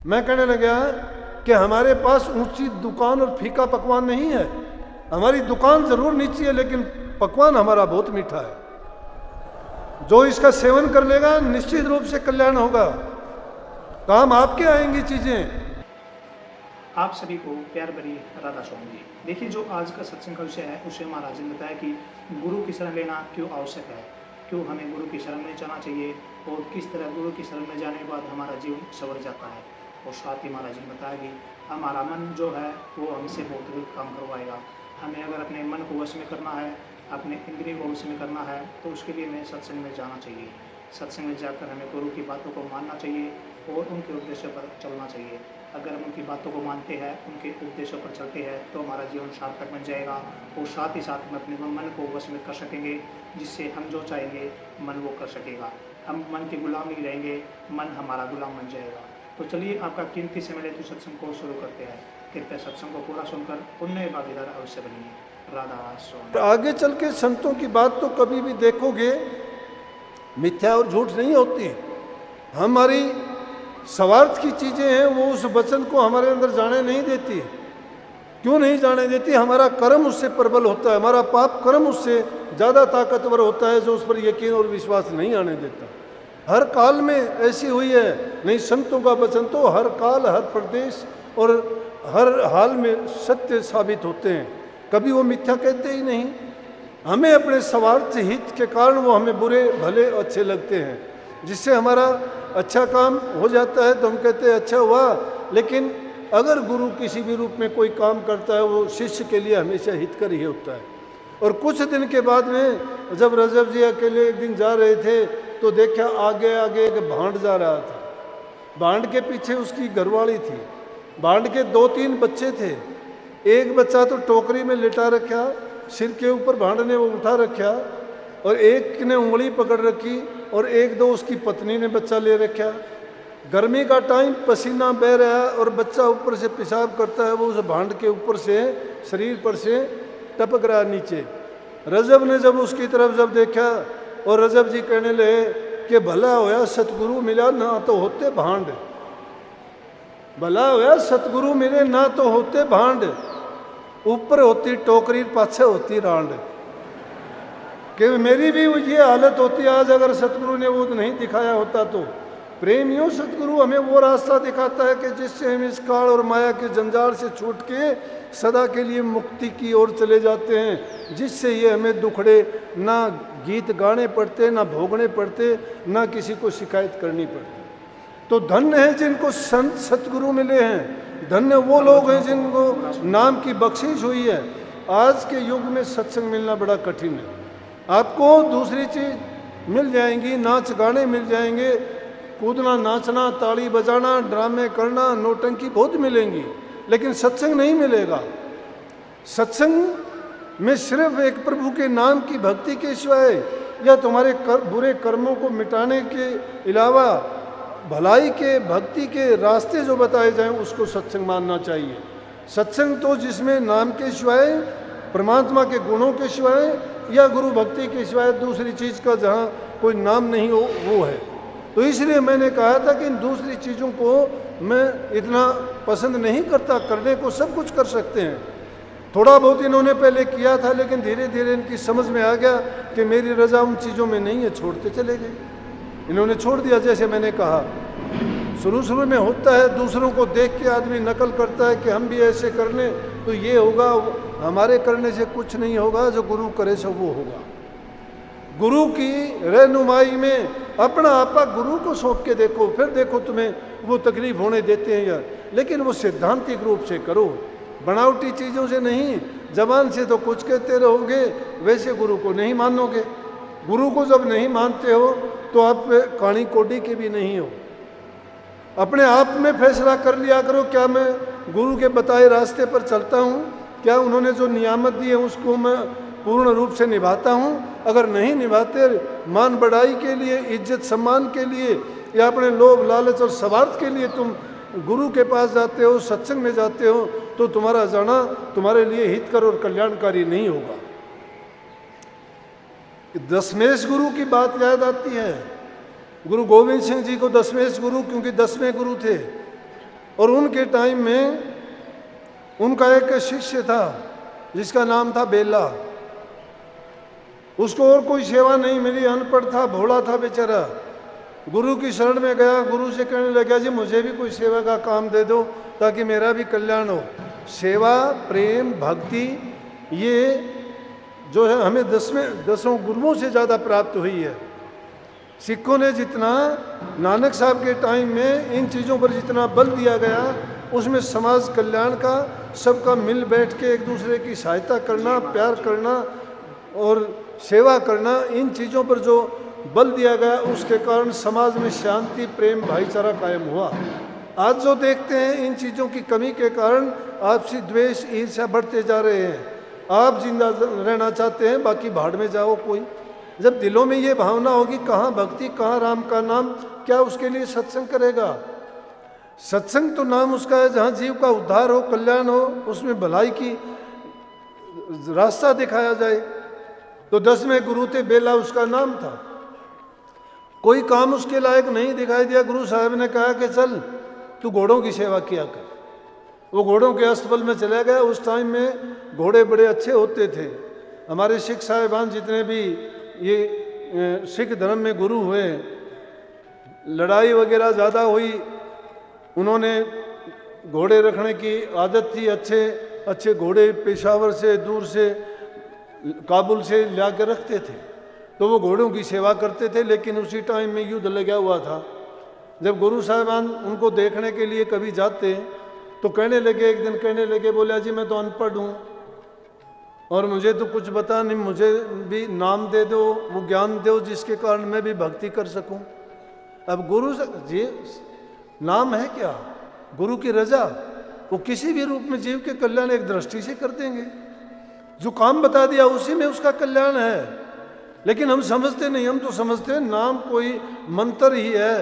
मैं कहने लगा कि हमारे पास ऊंची दुकान और फीका पकवान नहीं है। हमारी दुकान जरूर नीची है लेकिन पकवान हमारा बहुत मीठा है। जो इसका सेवन कर लेगा निश्चित रूप से कल्याण होगा, काम आपके आएंगी चीजें। आप सभी को प्यार भरी राधा स्वामी जी। देखिए, जो आज का सत्संग का विषय है उसे महाराज जी ने बताया कि गुरु की शरण लेना क्यों आवश्यक है, क्यों हमें गुरु की शरण में जाना चाहिए और किस तरह गुरु की शरण में जाने के बाद हमारा जीवन संवर जाता है। और साथ ही महाराज जी ने बताया कि हमारा मन जो है वो हमसे बहुत काम करवाएगा। हमें अगर अपने मन को वश में करना है, अपने इंद्रिय को वश में करना है, तो उसके लिए हमें सत्संग में जाना चाहिए। सत्संग में जाकर हमें गुरु की बातों को मानना चाहिए और उनके उद्देश्य पर चलना चाहिए। अगर हम उनकी बातों को मानते हैं, उनके उपदेशों पर चलते हैं, तो हमारा जीवन सार्थक बन जाएगा और साथ ही साथ हम अपने मन को वश में कर सकेंगे, जिससे हम जो चाहेंगे मन वो कर सकेगा। हम मन के गुलाम नहीं रहेंगे, मन हमारा गुलाम बन जाएगा। तो चलिए, आपका कीमती समय लेते सत्संग को शुरू करते हैं। कृपया सत्संग को पूरा सुनकर पुण्य भागीदार अवश्य बनिए। राधा स्वामी। आगे चल के संतों की बात तो कभी भी देखोगे मिथ्या और झूठ नहीं होती। हमारी स्वार्थ की चीजें हैं, वो उस वचन को हमारे अंदर जाने नहीं देती। क्यों नहीं जाने देती? हमारा कर्म उससे प्रबल होता है, हमारा पाप कर्म उससे ज़्यादा ताकतवर होता है, जो उस पर यकीन और विश्वास नहीं आने देता। हर काल में ऐसी हुई है। नहीं, संतों का वचन तो हर काल, हर प्रदेश और हर हाल में सत्य साबित होते हैं। कभी वो मिथ्या कहते ही नहीं। हमें अपने स्वार्थ हित के कारण वो हमें बुरे भले अच्छे लगते हैं, जिससे हमारा अच्छा काम हो जाता है तो हम कहते हैं अच्छा हुआ। लेकिन अगर गुरु किसी भी रूप में कोई काम करता है, वो शिष्य के लिए हमेशा हितकर ही होता है। और कुछ दिन के बाद में जब रजब जी अकेले एक दिन जा रहे थे तो देखा आगे आगे एक भांड जा रहा था। भांड के पीछे उसकी घरवाली थी। भांड के 2-3 बच्चे थे। एक बच्चा तो टोकरी में लिटा रखा, सिर के ऊपर भांड ने वो उठा रखा, और एक ने उंगली पकड़ रखी, और एक दो उसकी पत्नी ने बच्चा ले रखा। गर्मी का टाइम, पसीना बह रहा है और बच्चा ऊपर से पेशाब करता है, वो उस भांड के ऊपर से शरीर पर से टपक रहा नीचे। रजब ने जब उसकी तरफ जब देखा, और रजब जी कहने लगे कि भला होया सतगुरु मिला, ना तो होते भांड। भला होया सतगुरु मिले, ना तो होते भांड। ऊपर होती टोकरी, पाछे होती रांड। कि मेरी भी ये हालत होती आज अगर सतगुरु ने वो नहीं दिखाया होता तो। प्रेमियों, सतगुरु हमें वो रास्ता दिखाता है कि जिससे हम इस काल और माया के जंजाल से छूट के सदा के लिए मुक्ति की ओर चले जाते हैं, जिससे ये हमें दुखड़े ना गीत गाने पड़ते, ना भोगने पड़ते, ना किसी को शिकायत करनी पड़ती। तो धन्य है जिनको संत सतगुरु मिले हैं, धन्य वो लोग हैं जिनको नाम की बख्शिश हुई है। आज के युग में सत्संग मिलना बड़ा कठिन है। आपको दूसरी चीज मिल जाएंगी, नाच गाने मिल जाएंगे, कूदना, नाचना, ताली बजाना, ड्रामे करना, नौटंकी बहुत मिलेंगी, लेकिन सत्संग नहीं मिलेगा। सत्संग में सिर्फ एक प्रभु के नाम की भक्ति के सिवाय या तुम्हारे बुरे कर्मों को मिटाने के अलावा भलाई के, भक्ति के रास्ते जो बताए जाएं, उसको सत्संग मानना चाहिए। सत्संग तो जिसमें नाम के सिवाय, परमात्मा के गुणों के सिवाय या गुरु भक्ति के सिवाय दूसरी चीज का जहाँ कोई नाम नहीं हो, वो है। तो इसलिए मैंने कहा था कि इन दूसरी चीज़ों को मैं इतना पसंद नहीं करता। करने को सब कुछ कर सकते हैं। थोड़ा बहुत इन्होंने पहले किया था, लेकिन धीरे धीरे इनकी समझ में आ गया कि मेरी रजा उन चीज़ों में नहीं है, छोड़ते चले गए। इन्होंने छोड़ दिया। जैसे मैंने कहा, शुरू में होता है, दूसरों को देख के आदमी नकल करता है कि हम भी ऐसे कर लें तो ये होगा। हमारे करने से कुछ नहीं होगा, जो गुरु करे सो वो होगा। गुरु की रहनुमाई में अपना आपा गुरु को सौंप के देखो, फिर देखो तुम्हें वो तकलीफ होने देते हैं यार। लेकिन वो सिद्धांतिक रूप से करो, बनावटी चीज़ों से नहीं। जबान से तो कुछ कहते रहोगे, वैसे गुरु को नहीं मानोगे। गुरु को जब नहीं मानते हो तो आप काणी कोडी के भी नहीं हो। अपने आप में फैसला कर लिया करो, क्या मैं गुरु के बताए रास्ते पर चलता हूँ? क्या उन्होंने जो नियामत दी है उसको मैं पूर्ण रूप से निभाता हूँ? अगर नहीं निभाते, मान बढ़ाई के लिए, इज्जत सम्मान के लिए या अपने लोभ लालच और स्वार्थ के लिए तुम गुरु के पास जाते हो, सत्संग में जाते हो, तो तुम्हारा जाना तुम्हारे लिए हितकर और कल्याणकारी नहीं होगा। दशमेश गुरु की बात याद आती है। गुरु गोविंद सिंह जी को दशमेश गुरु, क्योंकि 10वें गुरु थे। और उनके टाइम में उनका एक शिष्य था जिसका नाम था बेला। उसको और कोई सेवा नहीं मिली, अनपढ़ था, भोला था बेचारा। गुरु की शरण में गया, गुरु से कहने लगा जी मुझे भी कोई सेवा का काम दे दो ताकि मेरा भी कल्याण हो। सेवा, प्रेम, भक्ति, ये जो है हमें दसों गुरुओं से ज़्यादा प्राप्त हुई है। सिखों ने जितना नानक साहब के टाइम में इन चीज़ों पर जितना बल दिया गया, उसमें समाज कल्याण का, सबका मिल बैठ के एक दूसरे की सहायता करना, प्यार करना और सेवा करना, इन चीज़ों पर जो बल दिया गया, उसके कारण समाज में शांति, प्रेम, भाईचारा कायम हुआ। आज जो देखते हैं इन चीज़ों की कमी के कारण आपसी द्वेष, ईर्ष्या बढ़ते जा रहे हैं। आप जिंदा रहना चाहते हैं, बाकी भाड़ में जाओ कोई। जब दिलों में ये भावना होगी, कहाँ भक्ति, कहाँ राम का नाम, क्या उसके लिए सत्संग करेगा? सत्संग तो नाम उसका है जहाँ जीव का उद्धार हो, कल्याण हो, उसमें भलाई की रास्ता दिखाया जाए। तो 10वें गुरु थे, बेला उसका नाम था। कोई काम उसके लायक नहीं दिखाई दिया। गुरु साहब ने कहा कि चल तू घोड़ों की सेवा किया कर। वो घोड़ों के अस्तबल में चला गया। उस टाइम में घोड़े बड़े अच्छे होते थे। हमारे सिख साहिबान जितने भी ये सिख धर्म में गुरु हुए, लड़ाई वगैरह ज़्यादा हुई, उन्होंने घोड़े रखने की आदत थी। अच्छे अच्छे घोड़े पेशावर से, दूर से, काबुल से ला के रखते थे, तो वो घोड़ों की सेवा करते थे। लेकिन उसी टाइम में युद्ध लगा हुआ था। जब गुरु साहिबान उनको देखने के लिए कभी जाते तो कहने लगे, एक दिन कहने लगे, बोला जी मैं तो अनपढ़ हूँ और मुझे तो कुछ बता नहीं, मुझे भी नाम दे दो, वो ज्ञान दो जिसके कारण मैं भी भक्ति कर सकूं। अब गुरु जी नाम है क्या? गुरु की रजा, वो किसी भी रूप में जीव के कल्याण एक दृष्टि से कर देंगे। जो काम बता दिया उसी में उसका कल्याण है। लेकिन हम समझते नहीं, हम तो समझते हैं नाम कोई मंत्र ही है।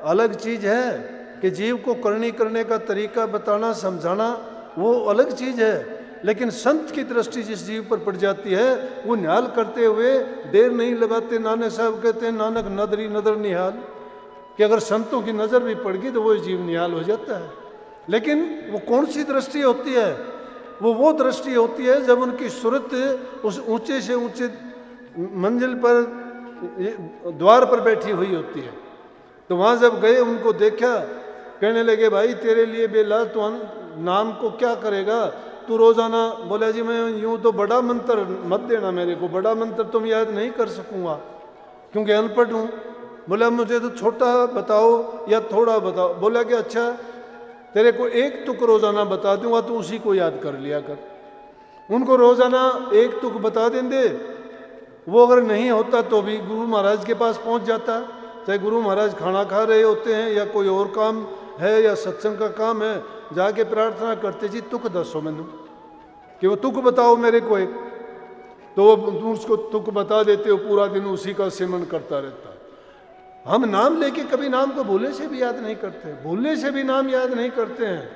अलग चीज है कि जीव को करनी करने का तरीका बताना, समझाना, वो अलग चीज है। लेकिन संत की दृष्टि जिस जीव पर पड़ जाती है, वो निहाल करते हुए देर नहीं लगाते। नानक साहब कहते हैं, नानक नदरी नदर निहाल, कि अगर संतों की नज़र भी पड़ गई तो वो जीव निहाल हो जाता है। लेकिन वो कौन सी दृष्टि होती है? वो दृष्टि होती है जब उनकी सूरत उस ऊंचे से ऊंचे मंजिल पर, द्वार पर बैठी हुई होती है। तो वहाँ जब गए, उनको देखा, कहने लगे भाई तेरे लिए बेला तो नाम को क्या करेगा तू रोज़ाना? बोला जी मैं यूँ तो बड़ा मंत्र मत देना मेरे को, बड़ा मंत्र तुम याद नहीं कर सकूँगा क्योंकि अनपढ़ हूँ। बोला मुझे तो छोटा बताओ या थोड़ा बताओ। बोला कि अच्छा तेरे को एक तुक रोज़ाना बता दूंगा, तो उसी को याद कर लिया कर। उनको रोज़ाना एक तुक बता देंगे, वो अगर नहीं होता तो भी गुरु महाराज के पास पहुंच जाता। चाहे गुरु महाराज खाना खा रहे होते हैं या कोई और काम है या सत्संग का काम है, जाके प्रार्थना करते जी तुक दसो मैनू, कि वो तुक बताओ मेरे को एक। तो वो उसको तुक बता देते हो, पूरा दिन उसी का सेवन करता रहता। हम नाम लेके कभी नाम को भूलने से भी याद नहीं करते, भूलने से भी नाम याद नहीं करते हैं।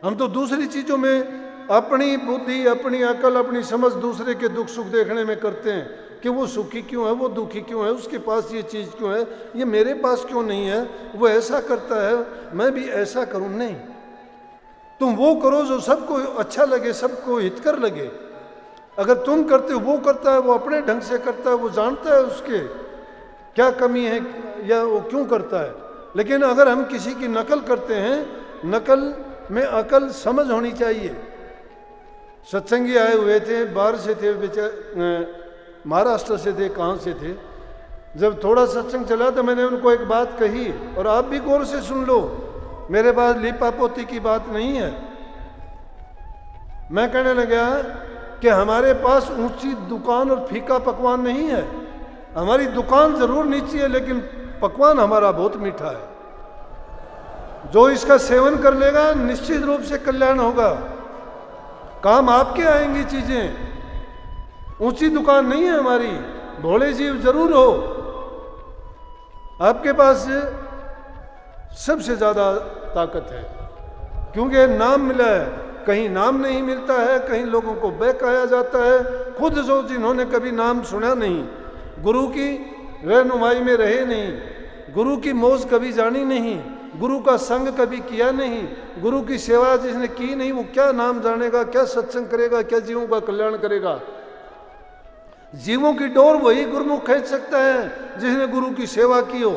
हम तो दूसरी चीज़ों में अपनी बुद्धि, अपनी अकल, अपनी समझ दूसरे के दुख सुख देखने में करते हैं कि वो सुखी क्यों है, वो दुखी क्यों है, उसके पास ये चीज़ क्यों है, ये मेरे पास क्यों नहीं है, वो ऐसा करता है मैं भी ऐसा करूं। नहीं, तुम वो करो जो सबको अच्छा लगे, सबको हितकर लगे। अगर तुम करते हो, वो करता है, वो अपने ढंग से करता है, वो जानता है उसके क्या कमी है या वो क्यों करता है। लेकिन अगर हम किसी की नकल करते हैं, नकल में अकल समझ होनी चाहिए। सत्संगी आए हुए थे, बाहर से थे, महाराष्ट्र से थे, कहाँ से थे। जब थोड़ा सत्संग चला तो मैंने उनको एक बात कही, और आप भी गौर से सुन लो, मेरे पास लिपा पोती की बात नहीं है। मैं कहने लगा कि हमारे पास ऊंची दुकान और फीका पकवान नहीं है। हमारी दुकान जरूर नीची है लेकिन पकवान हमारा बहुत मीठा है। जो इसका सेवन कर लेगा निश्चित रूप से कल्याण होगा, काम आपके आएंगी चीजें। ऊंची दुकान नहीं है हमारी, भोले जीव जरूर हो। आपके पास सबसे ज्यादा ताकत है, क्योंकि नाम मिला है। कहीं नाम नहीं मिलता है, कहीं लोगों को बहकाया जाता है। खुद जो जिन्होंने कभी नाम सुना नहीं, गुरु की रहनुमाई में रहे नहीं, गुरु की मौज कभी जानी नहीं, गुरु का संग कभी किया नहीं, गुरु की सेवा जिसने की नहीं, वो क्या नाम जानेगा, क्या सत्संग करेगा, क्या जीवों का कल्याण करेगा। जीवों की डोर वही गुरुमुख खींच सकता है जिसने गुरु की सेवा की हो।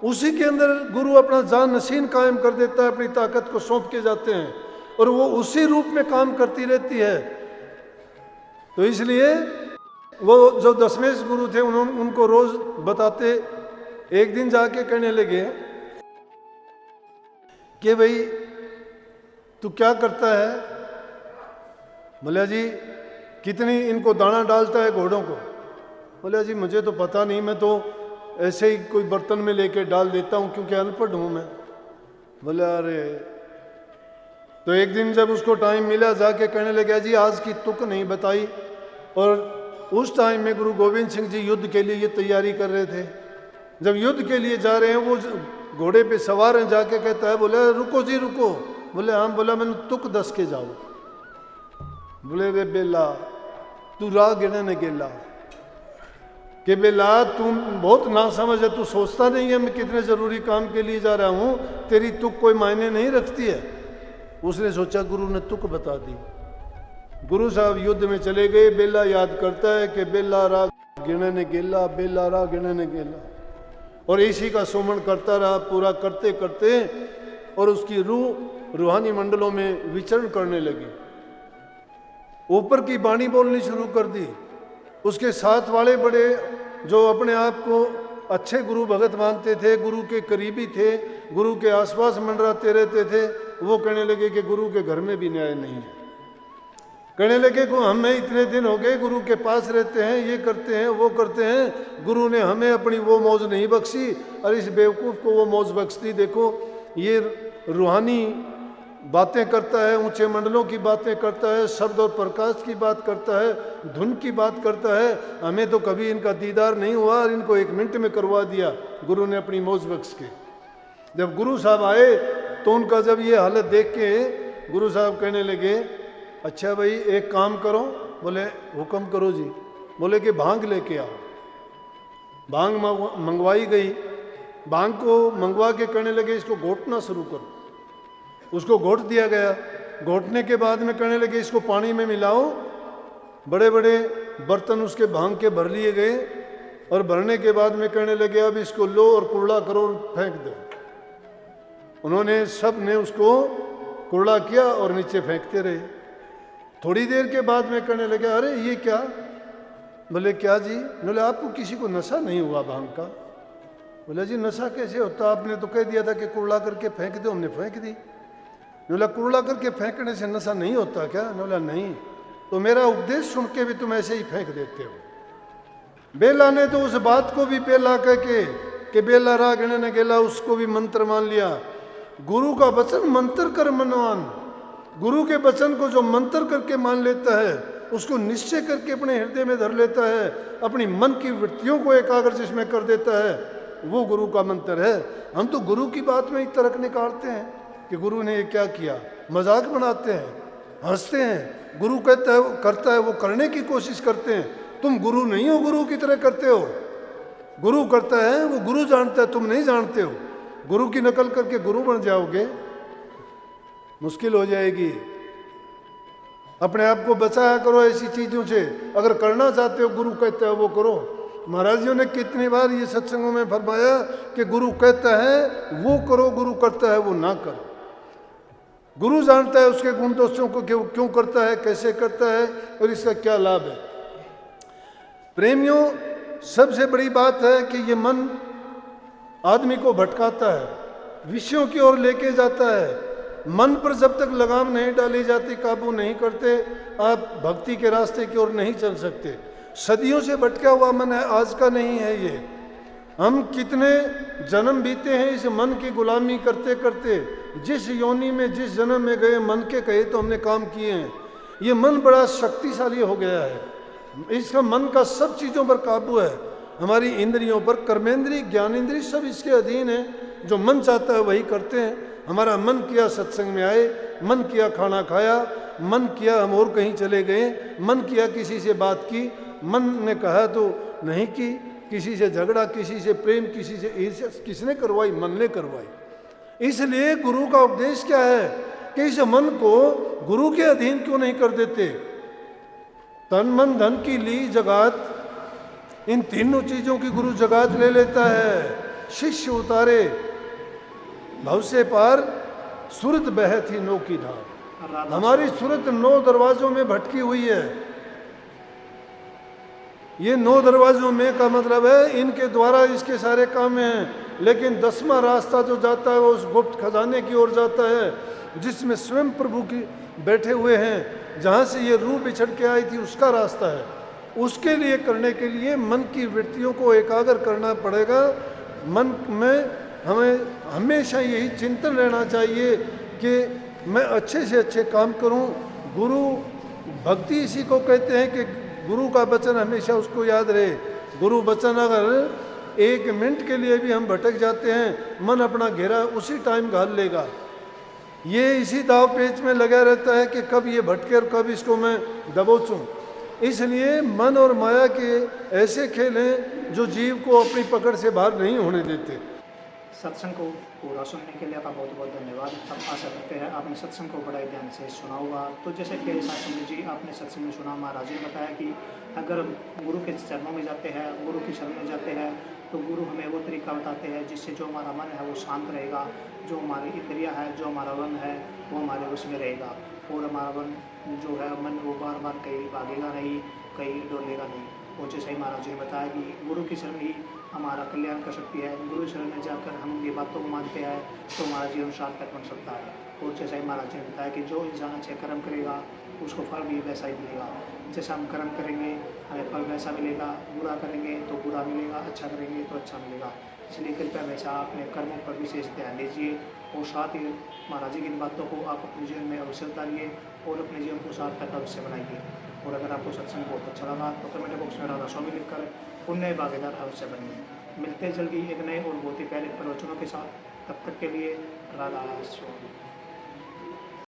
उसी के अंदर गुरु अपना जान नशीन कायम कर देता है, अपनी ताकत को सौंप के जाते हैं और वो उसी रूप में काम करती रहती है। तो इसलिए वो जो दशमेश गुरु थे उनको रोज बताते। एक दिन जाके कहने लगे कि भाई तू क्या करता है? बोला जी कितनी इनको दाना डालता है घोड़ों को? बोला जी मुझे तो पता नहीं, मैं तो ऐसे ही कोई बर्तन में लेके डाल देता हूँ क्योंकि अनपढ़ हूँ मैं। बोला अरे। तो एक दिन जब उसको टाइम मिला जाके कहने लगा जी आज की तुक नहीं बताई। और उस टाइम में गुरु गोविंद सिंह जी युद्ध के लिए ये तैयारी कर रहे थे। जब युद्ध के लिए जा रहे हैं वो घोड़े पे सवार हैं, जाके कहता है बोले रुको जी रुको। बोले हाँ। बोला मैंने तुक दस के जाओ। बोले रे बेला तू राह गिने ने गेला कि बेला तुम बहुत ना समझ है, तू सोचता नहीं है मैं कितने जरूरी काम के लिए जा रहा हूँ, तेरी तुक कोई मायने नहीं रखती है। उसने सोचा गुरु ने तुक बता दी। गुरु साहब युद्ध में चले गए। बेला याद करता है कि बेला राह गिने ने गेला, बेला राह गिने ने गेला, और इसी का सुमन करता रहा पूरा करते करते, और उसकी रूह रूहानी मंडलों में विचरण करने लगी। ऊपर की बाणी बोलनी शुरू कर दी। उसके साथ वाले बड़े जो अपने आप को अच्छे गुरु भगत मानते थे, गुरु के करीबी थे, गुरु के आसपास मंडराते रहते थे, वो कहने लगे कि गुरु के घर में भी न्याय नहीं है। कहने लगे को हमें इतने दिन हो गए गुरु के पास रहते हैं, ये करते हैं वो करते हैं, गुरु ने हमें अपनी वो मौज नहीं बख्शी और इस बेवकूफ़ को वो मौज बख्श दी। देखो ये रूहानी बातें करता है, ऊंचे मंडलों की बातें करता है, शब्द और प्रकाश की बात करता है, धुन की बात करता है। हमें तो कभी इनका दीदार नहीं हुआ और इनको 1 मिनट में करवा दिया गुरु ने अपनी मौज बख्श के। जब गुरु साहब आए तो उनका जब ये हालत देख के गुरु साहब कहने लगे अच्छा भाई एक काम करो। बोले हुक्म करो जी। बोले कि भांग लेके आओ। भांग मंगवाई गई। भांग को मंगवा के कहने लगे इसको घोटना शुरू करो। उसको घोट दिया गया। घोटने के बाद में कहने लगे इसको पानी में मिलाओ। बड़े बड़े बर्तन उसके भांग के भर लिए गए और भरने के बाद में कहने लगे अब इसको लो और कुरड़ा करो और फेंक दो। उन्होंने सब ने उसको कुरड़ा किया और नीचे फेंकते रहे। थोड़ी देर के बाद में कहने लगे अरे ये क्या? बोले क्या जी? बोले आपको किसी को नशा नहीं हुआ भांग का? बोले जी नशा कैसे होता, आपने तो कह दिया था कि कुरड़ा करके फेंक दो, हमने फेंक दी। बोला कुरड़ा करके फेंकने से नशा नहीं होता क्या? बोला नहीं। तो मेरा उपदेश सुन के भी तुम ऐसे ही फेंक देते हो। बेला ने तो उस बात को भी बेला कह के कि बेला राह गिने न गेला उसको भी मंत्र मान लिया। गुरु का वचन मंत्र कर मनवान। गुरु के वचन को जो मंत्र करके मान लेता है, उसको निश्चय करके अपने हृदय में धर लेता है, अपनी मन की वृत्तियों को एकाग्र जिसमें कर देता है, वो गुरु का मंत्र है। हम तो गुरु की बात में ही तर्क निकालते हैं कि गुरु ने ये क्या किया, मजाक बनाते हैं, हंसते हैं। गुरु कहता है वो करता है, वो करने की कोशिश करते हैं। तुम गुरु नहीं हो, गुरु की तरह करते हो। गुरु करता है वो गुरु जानता है, तुम नहीं जानते हो। गुरु की नकल करके गुरु बन जाओगे, मुश्किल हो जाएगी। अपने आप को बचाया करो ऐसी चीजों से। अगर करना चाहते हो गुरु कहता है वो करो। महाराज जी ने कितनी बार ये सत्संगों में फरमाया कि गुरु कहता है वो करो, गुरु करता है वो ना करो। गुरु जानता है उसके गुण दोषों को क्यों करता है, कैसे करता है और इसका क्या लाभ है। प्रेमियों, सबसे बड़ी बात है कि ये मन आदमी को भटकाता है, विषयों की ओर लेके जाता है। मन पर जब तक लगाम नहीं डाली जाती, काबू नहीं करते, आप भक्ति के रास्ते की ओर नहीं चल सकते। सदियों से भटका हुआ मन है, आज का नहीं है ये। हम कितने जन्म बीते हैं इस मन की गुलामी करते करते। जिस योनि में जिस जन्म में गए मन के कहे तो हमने काम किए हैं। ये मन बड़ा शक्तिशाली हो गया है। इसका मन का सब चीज़ों पर काबू है, हमारी इंद्रियों पर, कर्मेंद्री ज्ञानेंद्री सब इसके अधीन है। जो मन चाहता है वही करते हैं। हमारा मन किया सत्संग में आए, मन किया खाना खाया, मन किया हम और कहीं चले गए, मन किया किसी से बात की, मन ने कहा तो नहीं की, किसी से झगड़ा, किसी से प्रेम, किसी से ईर्ष्या, किसने करवाई? मन ने करवाई। इसलिए गुरु का उपदेश क्या है कि इस मन को गुरु के अधीन क्यों नहीं कर देते। तन मन धन की ली जगात, इन तीनों चीजों की गुरु जगात ले लेता है। शिष्य उतारे भव से पार, सूरत बह थी नौ की धार। हमारी सूरत 9 दरवाजों में भटकी हुई है। ये 9 दरवाजों में का मतलब है इनके द्वारा इसके सारे काम हैं, लेकिन 10वां रास्ता जो जाता है वो उस गुप्त खजाने की ओर जाता है, जिसमें स्वयं प्रभु की बैठे हुए हैं। जहाँ से ये रूह बिछड़ के आई थी उसका रास्ता है। उसके लिए करने के लिए मन की वृत्तियों को एकाग्र करना पड़ेगा। मन में हमें हमेशा यही चिंतन रहना चाहिए कि मैं अच्छे से अच्छे काम करूं। गुरु भक्ति इसी को कहते हैं कि गुरु का वचन हमेशा उसको याद रहे। गुरु वचन अगर 1 मिनट के लिए भी हम भटक जाते हैं, मन अपना घेरा उसी टाइम घाल लेगा। ये इसी दाव पेच में लगा रहता है कि कब ये भटके और कब इसको मैं दबोचूं। इसलिए मन और माया के ऐसे खेल हैं जो जीव को अपनी पकड़ से बाहर नहीं होने देते। सत्संग को पूरा सुनने के लिए आपका बहुत बहुत धन्यवाद। हम आशा करते हैं आपने सत्संग को बड़े ध्यान से सुना होगा। तो जैसे कि शास्त्री जी आपने सत्संग में सुना, महाराज जी ने बताया कि अगर गुरु के चरणों में जाते हैं, गुरु की शरण में जाते हैं, तो गुरु हमें वो तरीका बताते हैं जिससे जो हमारा मन है वो शांत रहेगा, जो हमारी इंद्रिया है, जो हमारा मन है वो हमारे वश में रहेगा, और हमारा मन जो है मन वो बार बार कहीं भागेगा नहीं, कहीं डोलेगा नहीं। और जैसे ही महाराज जी ने बताया कि गुरु की शरण ही हमारा कल्याण कर सकती है। गुरु शरण में जाकर हम ये बातों को मानते हैं तो हमारा जीवन सार्थक बन सकता है। और जैसा ही महाराज जी ने बताया कि जो इंसान अच्छे कर्म करेगा उसको फल भी वैसा ही मिलेगा। जैसा हम कर्म करेंगे हमें फल वैसा मिलेगा, बुरा करेंगे तो बुरा मिलेगा, अच्छा करेंगे तो अच्छा मिलेगा। इसलिए कृपया हमेशा अपने कर्मों पर विशेष ध्यान दीजिए और साथ ही महाराज जी की इन बातों को आप अपने जीवन में अवश्य उतारिए और अपने जीवन को सार्थक अवश्य बनाइए। और अगर आपको सत्संग बहुत अच्छा लगा तो कमेंट बॉक्स में राधा स्वामी लिखकर पुण्य भागीदार अवश्य बनिए। मिलते जल्दी एक नए और बहुत ही प्यारे प्रवचनों के साथ। तब तक के लिए राधा स्वामी।